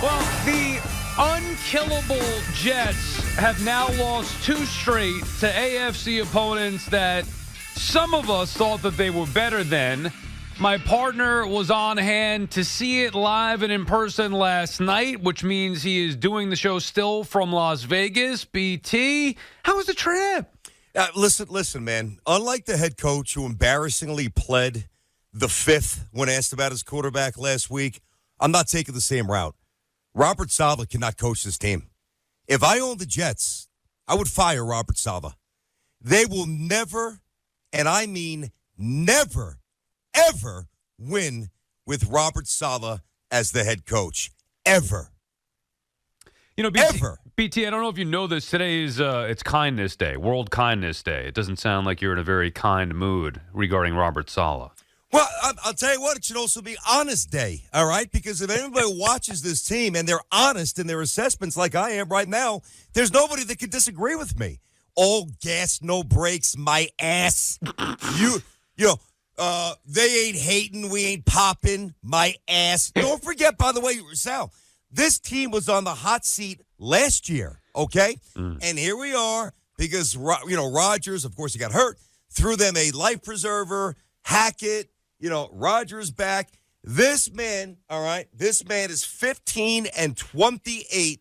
Well, the unkillable Jets have now lost 2 straight to AFC opponents that some of us thought that they were better than. My partner was on hand to see it live and in person last night, which means he is doing the show still from Las Vegas. BT, how was the trip? Listen, man. Unlike the head coach who embarrassingly pled the 5th when asked about his quarterback last week, I'm not taking the same route. Robert Saleh cannot coach this team. If I owned the Jets, I would fire Robert Saleh. They will never, and I mean never, ever win with Robert Saleh as the head coach. Ever. You know, BT, Ever. BT, I don't know if you know this. Today is it's Kindness Day, World Kindness Day. It doesn't sound like you're in a very kind mood regarding Robert Saleh. Well, I'll tell you what, it should also be Honest Day, all right? Because if anybody watches this team and they're honest in their assessments like I am right now, there's nobody that could disagree with me. All gas, no brakes, my ass. They ain't hating, we ain't popping, my ass. Don't forget, by the way, Sal, this team was on the hot seat last year, okay? And here we are because, Rodgers, of course, he got hurt, threw them a life preserver, Hackett. Rodgers back. This man, all right, is 15-28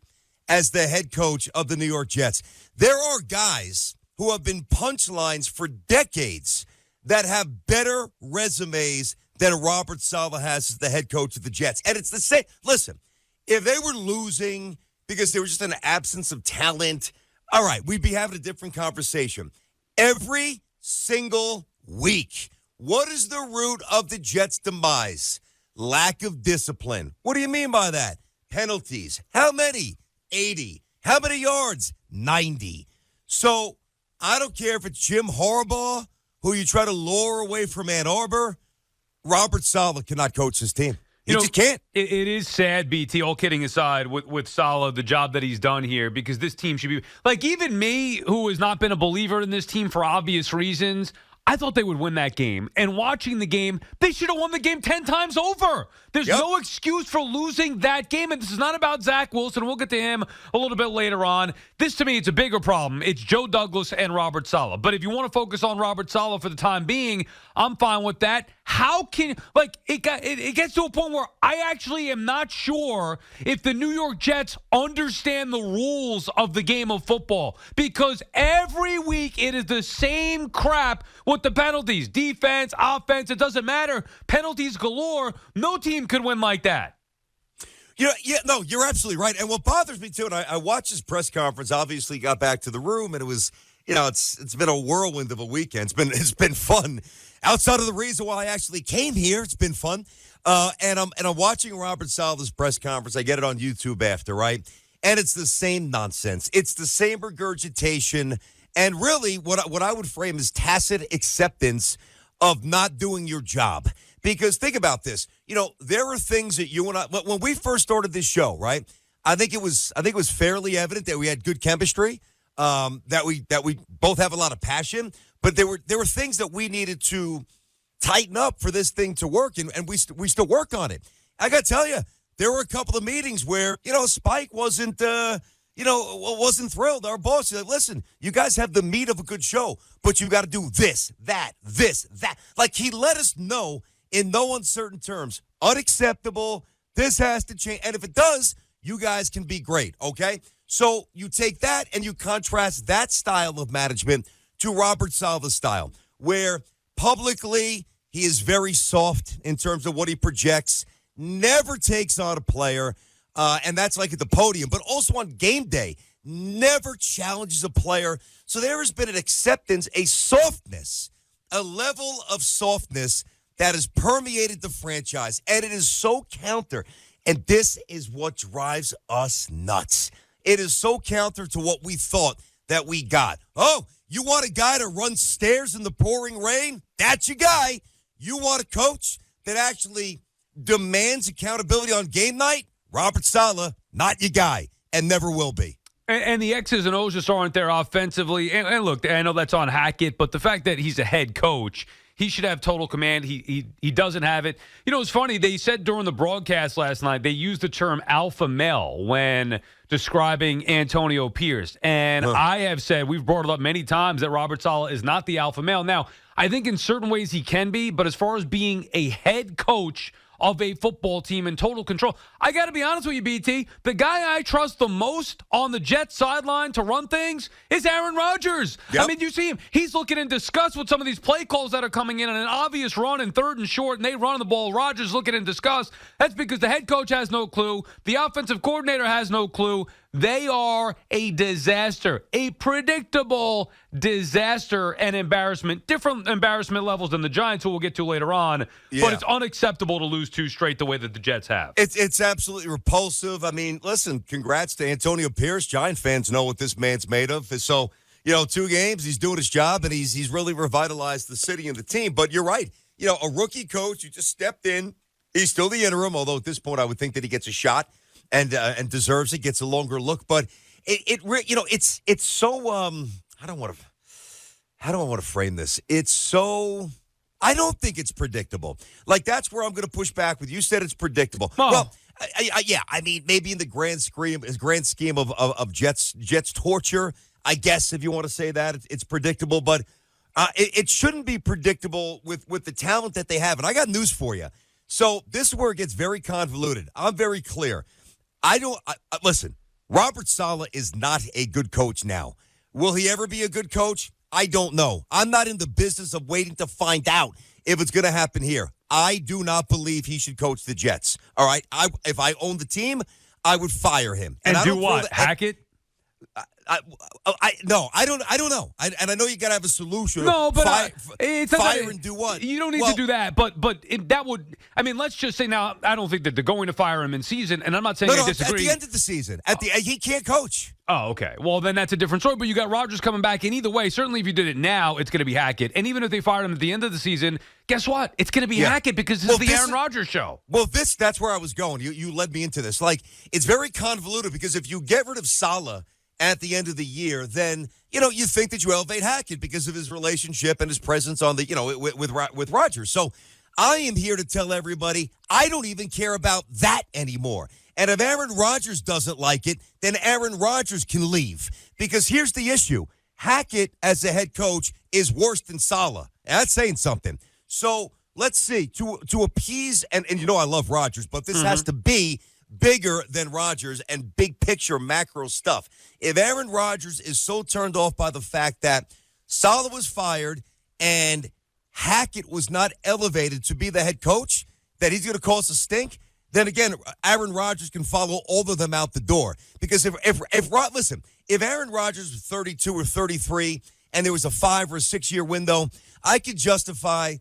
as the head coach of the New York Jets. There are guys who have been punchlines for decades that have better resumes than Robert Saleh has as the head coach of the Jets. And it's the same. Listen, if they were losing because there was just an absence of talent, all right, we'd be having a different conversation. Every single week, what is the root of the Jets' demise? Lack of discipline. What do you mean by that? Penalties. How many? 80. How many yards? 90. So I don't care if it's Jim Harbaugh, who you try to lure away from Ann Arbor. Robert Saleh cannot coach this team. He just can't. It is sad, BT, all kidding aside, with Saleh, the job that he's done here, because this team should be like, even me, who has not been a believer in this team for obvious reasons, I thought they would win that game. And watching the game, they should have won the game 10 times over. There's no excuse for losing that game. And this is not about Zach Wilson. We'll get to him a little bit later on. This, to me, it's a bigger problem. It's Joe Douglas and Robert Saleh. But if you want to focus on Robert Saleh for the time being, I'm fine with that. How can, it gets to a point where I actually am not sure if the New York Jets understand the rules of the game of football, because every week it is the same crap with the penalties. Defense, offense, it doesn't matter. Penalties galore. No team could win like that. You're absolutely right. And what bothers me, too, and I watched his press conference, obviously got back to the room, and it was, it's been a whirlwind of a weekend. It's been fun. Outside of the reason why I actually came here, it's been fun. And I'm watching Robert Saleh's press conference. I get it on YouTube after, right? And it's the same nonsense. It's the same regurgitation. And really, what I would frame as tacit acceptance of not doing your job. Because think about this. There are things that you and I, when we first started this show, right? I think it was fairly evident that we had good chemistry, that we both have a lot of passion. But there were things that we needed to tighten up for this thing to work, and we still work on it. I got to tell you, there were a couple of meetings where, Spike wasn't thrilled. Our boss said, listen, you guys have the meat of a good show, but you got to do this, that. Like, he let us know in no uncertain terms, unacceptable, this has to change. And if it does, you guys can be great, okay? So you take that and you contrast that style of management to Robert Saleh's style, where publicly he is very soft in terms of what he projects, never takes on a player, and that's like at the podium, but also on game day, never challenges a player. So there has been an acceptance, a softness, a level of softness that has permeated the franchise, and it is so counter. And this is what drives us nuts. It is so counter to what we thought that we got. Oh, you want a guy to run stairs in the pouring rain? That's your guy. You want a coach that actually demands accountability on game night? Robert Saleh, not your guy, and never will be. And the X's and O's just aren't there offensively. And look, I know that's on Hackett, but the fact that he's a head coach, He should have total command. He doesn't have it. You know, it's funny. They said during the broadcast last night, they used the term alpha male when describing Antonio Pierce. And I have said, we've brought it up many times, that Robert Saleh is not the alpha male. Now, I think in certain ways he can be, but as far as being a head coach of a football team in total control, I got to be honest with you, BT. The guy I trust the most on the Jets sideline to run things is Aaron Rodgers. Yep. I mean, you see him. He's looking in disgust with some of these play calls that are coming in on an obvious run and 3rd and short, and they run the ball. Rodgers looking in disgust. That's because the head coach has no clue. The offensive coordinator has no clue. They are a disaster, a predictable disaster and embarrassment, different embarrassment levels than the Giants, who we'll get to later on. Yeah. But it's unacceptable to lose 2 straight the way that the Jets have. It's absolutely repulsive. I mean, listen, congrats to Antonio Pierce. Giant fans know what this man's made of. So, 2 games, he's doing his job, and he's really revitalized the city and the team. But you're right. A rookie coach who just stepped in. He's still the interim, although at this point I would think that he gets a shot and deserves it, gets a longer look. But it's so how do I want to frame this? It's so, I don't think it's predictable. Like, that's where I'm going to push back with you. You said it's predictable. Oh. Well, I mean, maybe in the grand scheme of Jets torture, I guess, if you want to say that, it's predictable. But it shouldn't be predictable with the talent that they have. And I got news for you. So this is where it gets very convoluted. I'm very clear. Listen, Robert Saleh is not a good coach now. Will he ever be a good coach? I don't know. I'm not in the business of waiting to find out if it's going to happen here. I do not believe he should coach the Jets. All right? If I owned the team, I would fire him. And do what? Hack it? No, I don't know. And I know you got to have a solution. No, but fire and do what? You don't need to do that. But that would. I mean, let's just say now. I don't think that they're going to fire him in season, and I'm not saying I disagree. At the end of the season, he can't coach. Oh, okay. Well, then that's a different story. But you got Rodgers coming back, and either way, certainly if you did it now, it's going to be Hackett. And even if they fired him at the end of the season, guess what? It's going to be Hackett because this is the Aaron Rodgers show. Well, that's where I was going. You led me into this. Like, it's very convoluted because if you get rid of Saleh at the end of the year, then, you think that you elevate Hackett because of his relationship and his presence on the, with Rodgers. So I am here to tell everybody I don't even care about that anymore. And if Aaron Rodgers doesn't like it, then Aaron Rodgers can leave. Because here's the issue. Hackett, as a head coach, is worse than Saleh. And that's saying something. So let's see. To appease, and I love Rodgers, but this has to be bigger than Rodgers and big picture macro stuff. If Aaron Rodgers is so turned off by the fact that Saleh was fired and Hackett was not elevated to be the head coach, that he's going to cause a stink, then again, Aaron Rodgers can follow all of them out the door. Because if Aaron Rodgers was 32 or 33 and there was a 5 or 6 year window, I could justify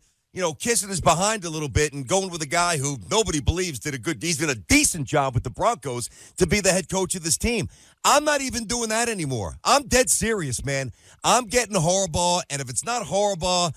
kissing his behind a little bit and going with a guy who nobody believes he's done a decent job with the Broncos to be the head coach of this team. I'm not even doing that anymore. I'm dead serious, man. I'm getting Harbaugh, and if it's not Harbaugh,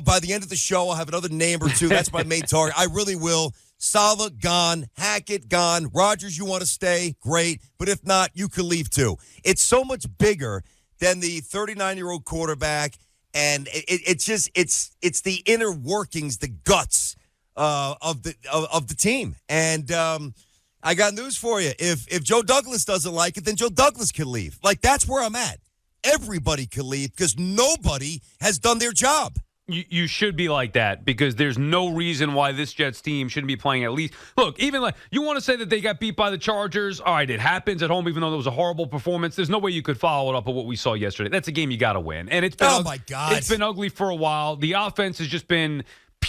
by the end of the show, I'll have another name or two. That's my main target. I really will. Saleh, gone. Hackett, gone. Rodgers, you want to stay? Great. But if not, you can leave too. It's so much bigger than the 39-year-old quarterback. And it's the inner workings, the guts of the team. And I got news for you. If Joe Douglas doesn't like it, then Joe Douglas can leave. Like, that's where I'm at. Everybody can leave because nobody has done their job. You should be like that because there's no reason why this Jets team shouldn't be playing at least. Look, even like you want to say that they got beat by the Chargers. All right, it happens at home, even though there was a horrible performance. There's no way you could follow it up with what we saw yesterday. That's a game you got to win. And it's been my God, it's been ugly for a while. The offense has just been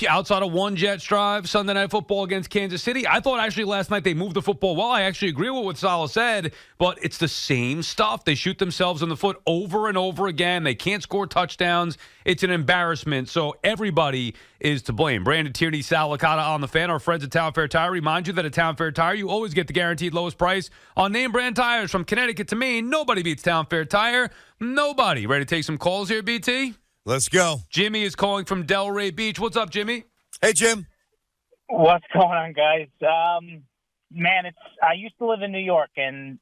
outside of one Jets drive, Sunday Night Football against Kansas City. I thought actually last night they moved the football well. I actually agree with what Saleh said, but it's the same stuff. They shoot themselves in the foot over and over again. They can't score touchdowns. It's an embarrassment. So everybody is to blame. Brandon Tierney, Sal Licata on the Fan. Our friends at Town Fair Tire remind you that at Town Fair Tire, you always get the guaranteed lowest price on name brand tires from Connecticut to Maine. Nobody beats Town Fair Tire. Nobody. Ready to take some calls here, BT? Let's go. Jimmy is calling from Delray Beach. What's up, Jimmy? Hey, Jim. What's going on, guys? Man, I used to live in New York, and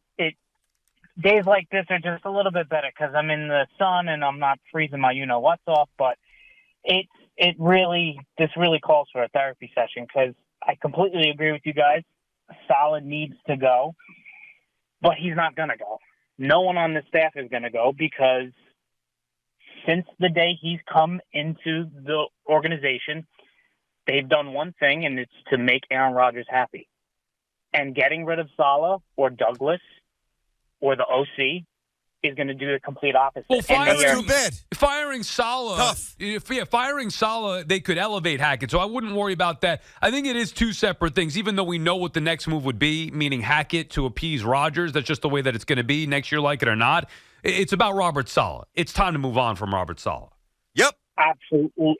days like this are just a little bit better because I'm in the sun and I'm not freezing my you-know-what's off. But this really calls for a therapy session, because I completely agree with you guys. Saleh needs to go, but he's not going to go. No one on the staff is going to go, because since the day he's come into the organization, they've done one thing, and it's to make Aaron Rodgers happy. And getting rid of Saleh or Douglas or the OC is going to do the complete opposite. Well, That's too bad. Firing Saleh, Tough. Firing Saleh, they could elevate Hackett, so I wouldn't worry about that. I think it is two separate things, even though we know what the next move would be, meaning Hackett to appease Rodgers. That's just the way that it's going to be next year, like it or not. It's about Robert Saleh. It's time to move on from Robert Saleh. Yep. Absolutely.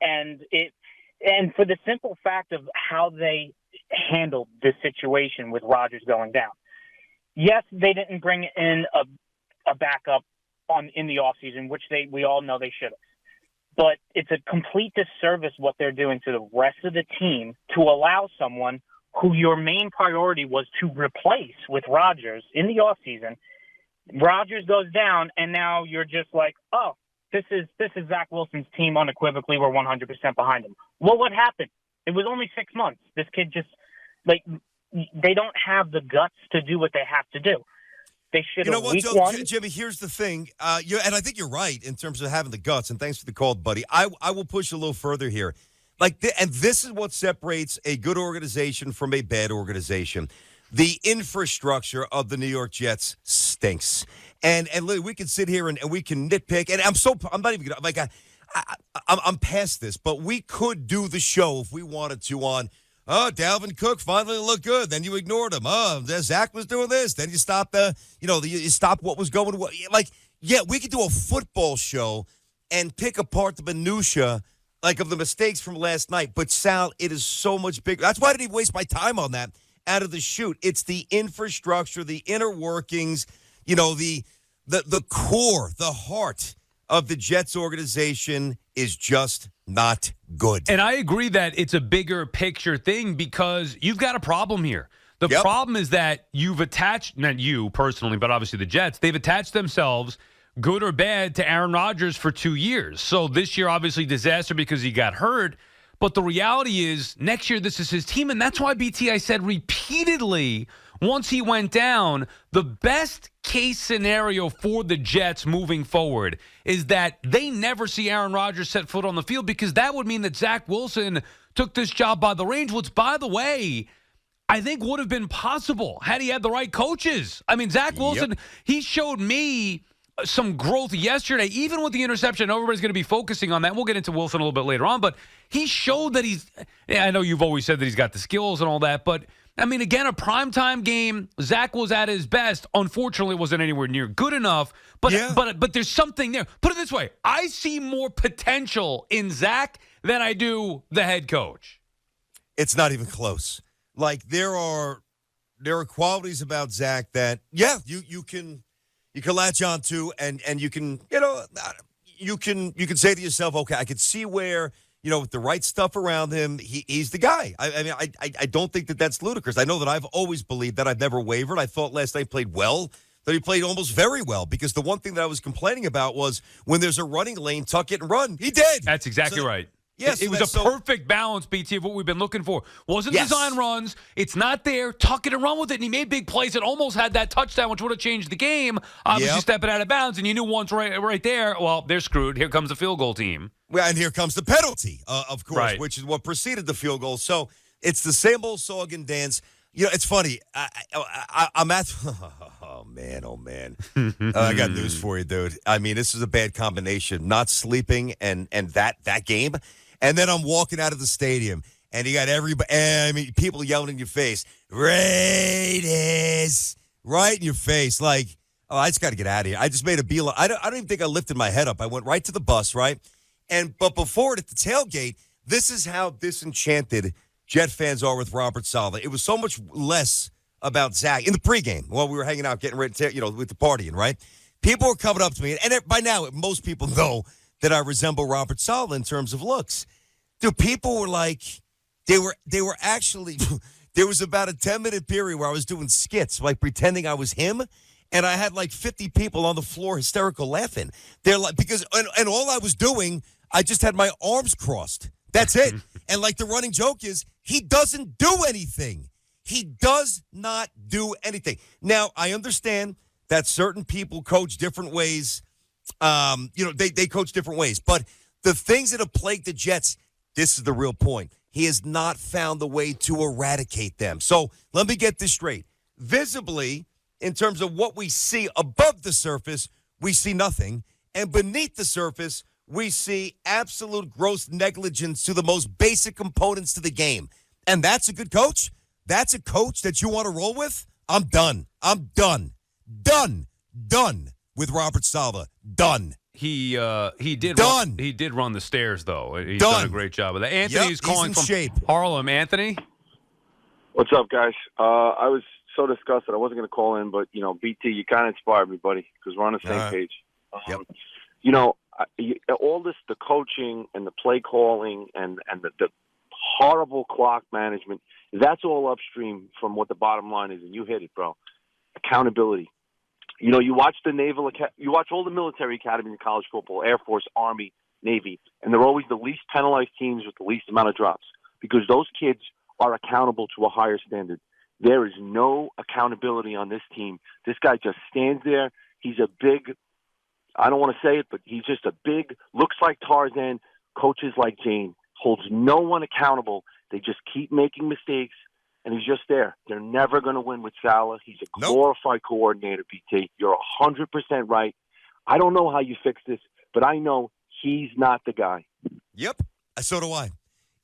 And for the simple fact of how they handled this situation with Rodgers going down. Yes, they didn't bring in a backup in the offseason, which we all know they should have. But it's a complete disservice what they're doing to the rest of the team to allow someone who your main priority was to replace with Rodgers in the offseason. Rodgers goes down, and now you're just like, oh, this is Zach Wilson's team unequivocally. We're 100% behind him. Well, what happened? It was only 6 months. This kid just, they don't have the guts to do what they have to do. They should have. You know what, week one. Jimmy, here's the thing. And I think you're right in terms of having the guts, and thanks for the call, buddy. I will push a little further here. And this is what separates a good organization from a bad organization. The infrastructure of the New York Jets stinks. And we can sit here and we can nitpick. And I'm not even going to, I'm past this, but we could do the show if we wanted to on, Dalvin Cook finally looked good. Then you ignored him. Zach was doing this. Then you stopped you stopped what was going. We could do a football show and pick apart the minutia of the mistakes from last night. But Sal, it is so much bigger. That's why I didn't even waste my time on that out of the chute. It's the infrastructure, the inner workings, the core, the heart of the Jets organization is just not good. And I agree that it's a bigger picture thing, because you've got a problem here. The problem is that you've attached, not you personally, but obviously the Jets, they've attached themselves, good or bad, to Aaron Rodgers for 2 years. So this year, obviously, disaster because he got hurt. But the reality is, next year, this is his team. And that's why, BT, I said repeatedly, once he went down, the best case scenario for the Jets moving forward is that they never see Aaron Rodgers set foot on the field, because that would mean that Zach Wilson took this job by the reins, which, by the way, I think would have been possible had he had the right coaches. I mean, Zach Wilson, he showed me some growth yesterday, even with the interception. Everybody's going to be focusing on that. We'll get into Wilson a little bit later on, but he showed that I know you've always said that he's got the skills and all that, but I mean, again, a primetime game, Zach was at his best. Unfortunately, it wasn't anywhere near good enough, but there's something there. Put it this way, I see more potential in Zach than I do the head coach. It's not even close. There are qualities about Zach that, you can latch on to, and you can say to yourself, okay, I could see where, with the right stuff around him, he's the guy. I don't think that that's ludicrous. I know that I've always believed that. I've never wavered. I thought last night played well, that he played almost very well, because the one thing that I was complaining about was when there's a running lane, tuck it and run. He did. That's exactly right. Yes, it was a perfect balance, BT, of what we've been looking for. Wasn't design runs. It's not there. Tuck it and run with it. And he made big plays and almost had that touchdown, which would have changed the game. Obviously, stepping out of bounds, and you knew once right there, well, they're screwed. Here comes the field goal team. Well, and here comes the penalty, of course, which is what preceded the field goal. So it's the same old song and dance. It's funny. I'm at – oh, man. I got news for you, dude. I mean, this is a bad combination. Not sleeping and that game. And then I'm walking out of the stadium, and you got people yelling in your face, Raiders, right in your face. I just got to get out of here. I just made a beeline. I don't even think I lifted my head up. I went right to the bus, right? But before it, at the tailgate, this is how disenchanted Jet fans are with Robert Saleh. It was so much less about Zach in the pregame while we were hanging out, getting ready to, with the partying, right? People were coming up to me, and by now, most people know that I resemble Robert Saleh in terms of looks. Dude, people were they were actually, there was about a 10-minute period where I was doing skits, pretending I was him, and I had 50 people on the floor hysterical laughing. They're because all I was doing, I just had my arms crossed. That's it. And like the running joke is, he doesn't do anything. He does not do anything. Now, I understand that certain people coach different ways. They coach different ways. But the things that have plagued the Jets, this is the real point. He has not found the way to eradicate them. So let me get this straight. Visibly, in terms of what we see above the surface, we see nothing. And beneath the surface, we see absolute gross negligence to the most basic components to the game. And that's a good coach? That's a coach that you want to roll with? I'm done. I'm done. Done with Robert Saleh. Done. He did Done. He did run the stairs, though. He's Done. done a great job of that. Anthony's calling he's in from shape. Harlem. Anthony? What's up, guys? I was so disgusted. I wasn't going to call in, but, BT, you kind of inspired me, buddy, because we're on the same page. Yep. All this, the coaching and the play calling and the horrible clock management, that's all upstream from what the bottom line is, and you hit it, bro. Accountability. You watch you watch all the military academies in college football, Air Force, Army, Navy, and they're always the least penalized teams with the least amount of drops because those kids are accountable to a higher standard. There is no accountability on this team. This guy just stands there. He's a big, I don't want to say it, but he's just a big, looks like Tarzan, coaches like Jane, holds no one accountable. They just keep making mistakes, and he's just there. They're never going to win with Saleh. He's a glorified coordinator, BT. You're 100% right. I don't know how you fix this, but I know he's not the guy. Yep. So do I.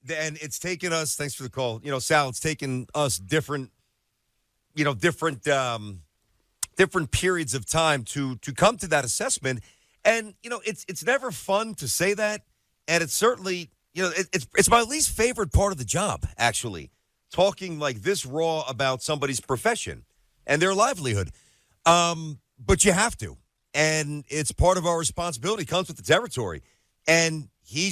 And it's taken us, thanks for the call, Sal, it's taken us different periods of time to come to that assessment. And, it's never fun to say that. And it's certainly, it's my least favorite part of the job, actually, talking like this raw about somebody's profession and their livelihood. But you have to. And it's part of our responsibility. It comes with the territory. And he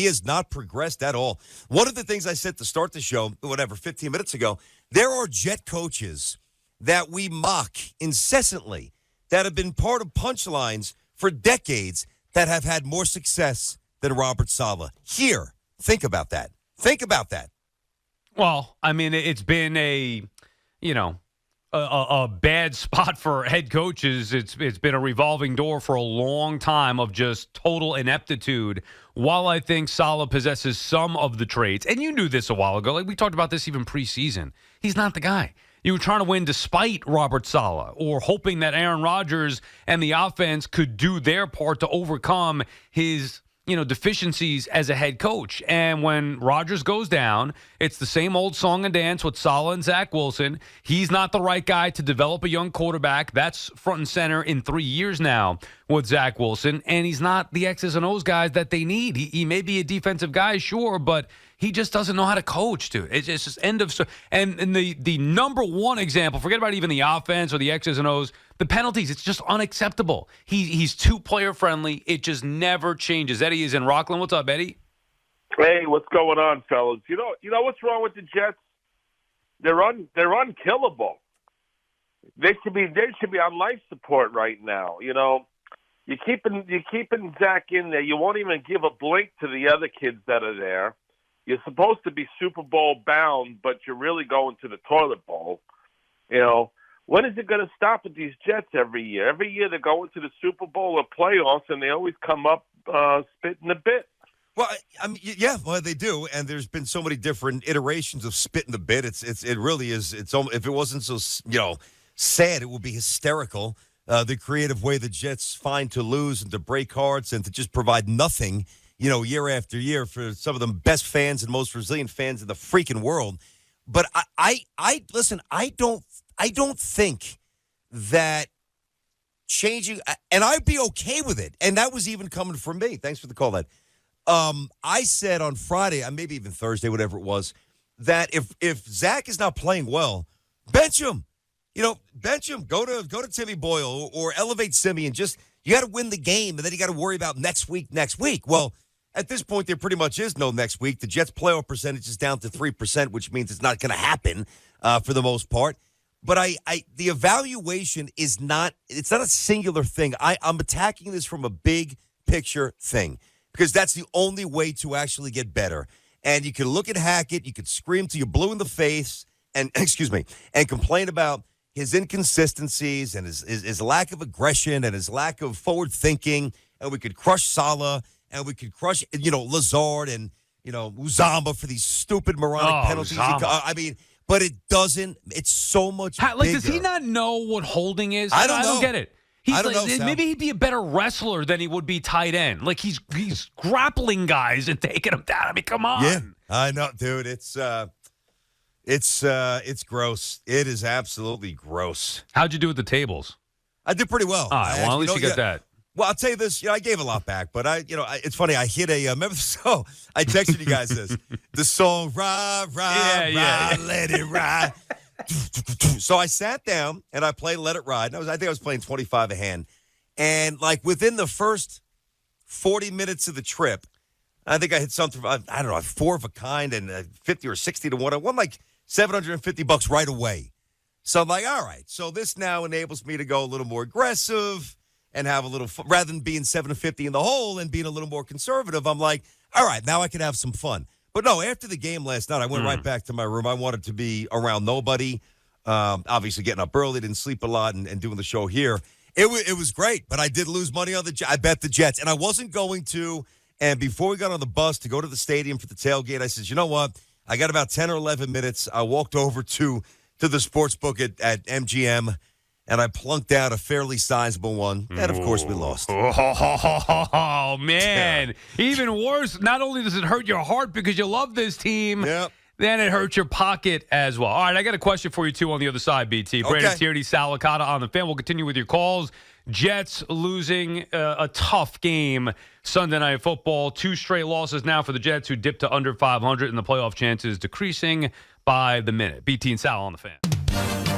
has not progressed at all. One of the things I said to start the show, 15 minutes ago, there are Jet coaches that we mock incessantly that have been part of punchlines for decades that have had more success than Robert Saleh. Here, think about that. Think about that. Well, I mean, it's been a bad spot for head coaches. It's been a revolving door for a long time of just total ineptitude. While I think Saleh possesses some of the traits, and you knew this a while ago, like we talked about this even preseason, he's not the guy. You were trying to win despite Robert Saleh or hoping that Aaron Rodgers and the offense could do their part to overcome his deficiencies as a head coach. And when Rodgers goes down, it's the same old song and dance with Saleh and Zach Wilson. He's not the right guy to develop a young quarterback. That's front and center in 3 years now with Zach Wilson. And he's not the X's and O's guys that they need. He may be a defensive guy, sure, but he just doesn't know how to coach, dude. It's just end of story. And the number one example, forget about even the offense or the X's and O's, the penalties, it's just unacceptable. He's too player friendly. It just never changes. Eddie is in Rockland. What's up, Eddie? Hey, what's going on, fellas? You know what's wrong with the Jets? They're unkillable. They should be on life support right now. You're keeping Zach in there. You won't even give a blink to the other kids that are there. You're supposed to be Super Bowl bound, but you're really going to the toilet bowl. When is it going to stop with these Jets every year? Every year they're going to the Super Bowl or playoffs, and they always come up spitting a bit. Well, I mean, yeah, well, they do, and there's been so many different iterations of spitting the bit. It really is. It's if it wasn't so sad, it would be hysterical. The creative way the Jets find to lose and to break hearts and to just provide nothing, year after year for some of the best fans and most resilient fans in the freaking world. But I listen. I don't think that changing, and I'd be okay with it. And that was even coming from me. Thanks for the call, Ed. I said on Friday, maybe even Thursday, whatever it was, that if Zach is not playing well, bench him. Bench him. Go to Timmy Boyle or elevate Simeon. Just you got to win the game, and then you got to worry about next week. Well, at this point, there pretty much is no next week. The Jets' playoff percentage is down to 3%, which means it's not going to happen for the most part. But the evaluation is not. It's not a singular thing. I'm attacking this from a big picture thing. because that's the only way to actually get better. And you can look at Hackett, you can scream till you're blue in the face, and and complain about his inconsistencies and his lack of aggression and his lack of forward thinking. And we could crush Saleh, and we could crush, Lazard and, Uzama for these stupid moronic penalties. Uzama. But it doesn't. It's so much bigger. Does he not know what holding is? I don't I know. don't get it. I don't know, Sal. Maybe he'd be a better wrestler than he would be tight end. Like he's grappling guys and taking them down. I mean, come on. Yeah, I know, dude. It's gross. It is absolutely gross. How'd you do with the tables? I did pretty well. All right, well, at least you got that. Well, I'll tell you this. I gave a lot back, but it's funny. I hit a. Remember the song? I texted you guys this. The song, rah, Yeah. let it ride. So I sat down and I played Let It Ride. I think I was playing 25 a hand. And like within the first 40 minutes of the trip, I think I hit something, I don't know, 4 of a kind and 50 or 60 to 1. I won like $750 right away. So I'm like, all right. So this now enables me to go a little more aggressive and have a little fun. Rather than being 750 in the hole and being a little more conservative, I'm like, all right, now I can have some fun. But no, after the game last night, I went right back to my room. I wanted to be around nobody. Obviously, getting up early, didn't sleep a lot, and doing the show here. It was great, but I did lose money on I bet the Jets, and I wasn't going to. And before we got on the bus to go to the stadium for the tailgate, I said, you know what? I got about 10 or 11 minutes. I walked over to the sports book at MGM, and I plunked out a fairly sizable one. And, of course, we lost. Oh, man. Even worse, not only does it hurt your heart because you love this team, then it hurts your pocket as well. All right, I got a question for you, too, on the other side, BT. Okay. Brandon Tierney, Saleh on the fan. We'll continue with your calls. Jets losing a tough game Sunday Night Football. 2 straight losses now for the Jets, who dipped to under 500, and the playoff chances decreasing by the minute. BT and Saleh on the fan.